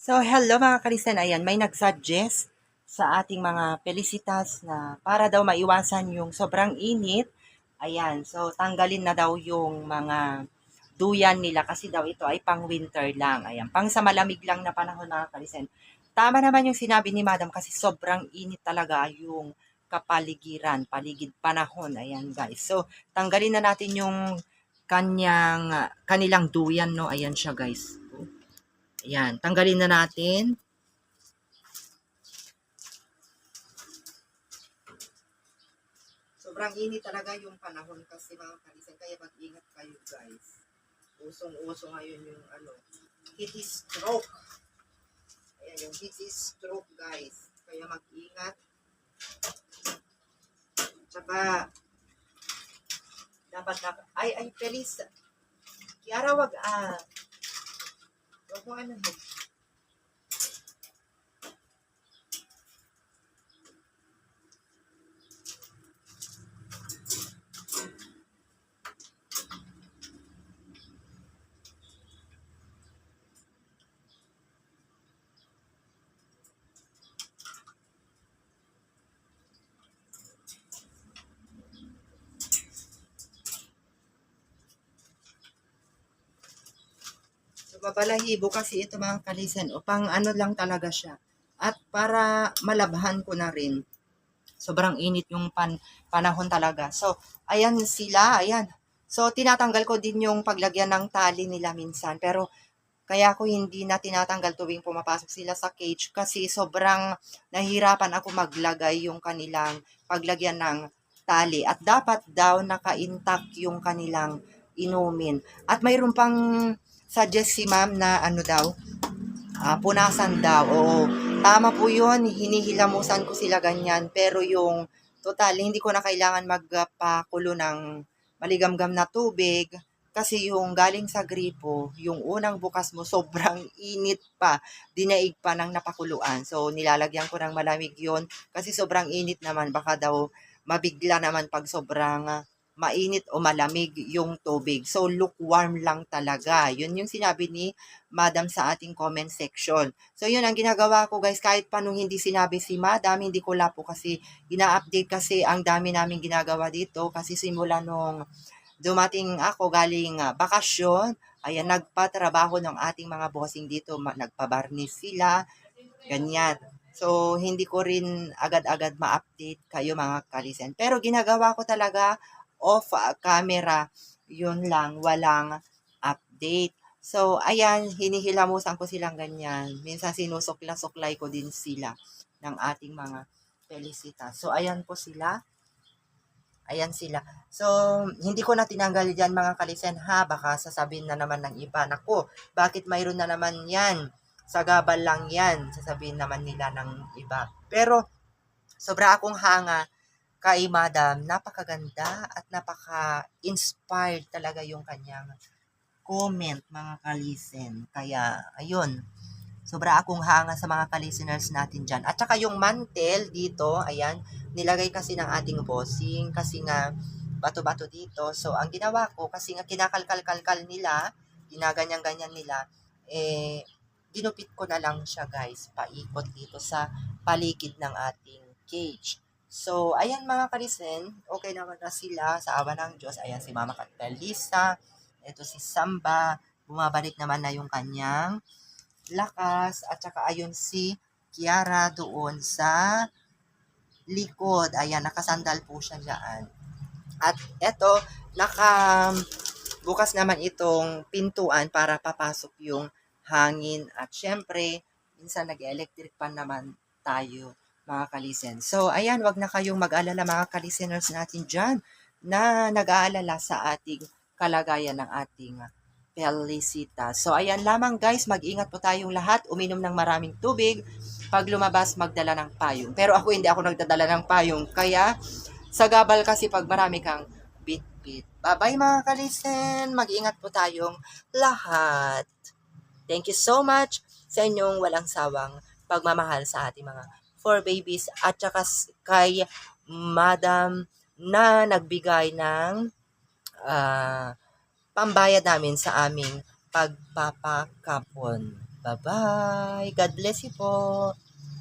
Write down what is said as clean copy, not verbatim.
So, hello mga kalisten. Ayan, may nag-suggest sa ating mga pelisitas na para daw maiwasan yung sobrang init. Ayan, so tanggalin na daw yung mga duyan nila kasi daw ito ay pang winter lang. Ayan, pang sa malamig lang na panahon mga kalisten. Tama naman yung sinabi ni Madam kasi sobrang init talaga yung kapaligiran, paligid panahon. Ayan guys. So, tanggalin na natin yung kanilang duyan, no? Ayan siya guys. Ayan, tanggalin na natin. Sobrang init talaga yung panahon kasi mga kalisan. Kaya mag-ingat kayo guys. Usong-uso ngayon yung heat stroke. Ayan yung heat stroke guys. Kaya mag-ingat. Tsaka, dapat na, ay, Feliz. Kiara, wag mo ano. Mabalahibo kasi ito mga kalisan o pang ano lang talaga siya. At para malabhan ko na rin, sobrang init yung panahon talaga. So, ayan sila, ayan. So, tinatanggal ko din yung paglagyan ng tali nila minsan. Pero, kaya ako hindi na tinatanggal tuwing pumapasok sila sa cage kasi sobrang nahihirapan ako maglagay yung kanilang paglagyan ng tali. At dapat daw naka-intact yung kanilang inumin. At mayroon pang suggest si ma'am na ano daw, punasan daw. Oo, tama po yun. Hinihilamusan ko sila ganyan. Pero yung total, hindi ko na kailangan magpakulo ng maligamgam na tubig. Kasi yung galing sa gripo, yung unang bukas mo, sobrang init pa. Dinaig pa ng napakuluan. So, nilalagyan ko ng malamig yon kasi sobrang init naman. Baka daw mabigla naman pag sobrang mainit o malamig yung tubig. So, lukewarm lang talaga. Yun yung sinabi ni Madam sa ating comment section. So, yun ang ginagawa ko guys. Kahit pa nung hindi sinabi si Madam, hindi ko lapo kasi ina-update kasi ang dami namin ginagawa dito. Kasi simula nung dumating ako galing bakasyon, ayan, nagpatrabaho ng ating mga bossing dito. Nagpabarnis sila, ganyan. So, hindi ko rin agad-agad ma-update kayo mga kalisen. Pero ginagawa ko talaga off camera. Yun lang, walang update. So, ayan, hinihilamusan ko silang ganyan. Minsan sinusukla-suklay ko din sila ng ating mga felicitas. So, ayan po sila. Ayan sila. So, hindi ko na tinanggal dyan mga kalisen ha. Baka sasabihin na naman ng iba. Naku, bakit mayroon na naman yan? Sa gabal lang yan. Sasabihin naman nila ng iba. Pero, sobra akong hanga kay Madam. Napakaganda at napaka-inspired talaga yung kanyang comment mga kalisen. Kaya, ayun. Sobra akong hanga sa mga ka-listeners natin dyan. At saka yung mantel dito, ayan, nilagay kasi ng ating bossing kasi nga bato-bato dito. So, ang ginawa ko, kasi nga kinakalkal-kalkal nila, ginaganyan-ganyan nila, ginupit ko na lang siya guys, paikot dito sa paligid ng ating cage. So, ayan mga kalisen, okay naman na sila sa awa ng Diyos. Ayan si Mama Catalisa, ito si Samba, bumabalik naman na yung kanyang lakas at saka ayun si Kiara doon sa likod. Ayan, nakasandal po siya diyan. At eto, bukas naman itong pintuan para papasok yung hangin. At syempre, minsan nag-electric pan naman tayo mga kalisen. So, ayan, wag na kayong mag-alala mga kalisteners natin dyan na nag-aalala sa ating kalagayan ng ating Felicita. So, ayan lamang guys, mag-ingat po tayong lahat, uminom ng maraming tubig, pag lumabas, magdala ng payong. Pero hindi ako nagdadala ng payong, kaya sa gabal kasi pag marami kang bit-bit. Bye-bye mga kalisen, mag-ingat po tayong lahat. Thank you so much sa inyong walang sawang pagmamahal sa ating mga four babies at saka kay Madam na nagbigay ng pambayad namin sa aming pagpapakapon. Bye-bye. God bless you po.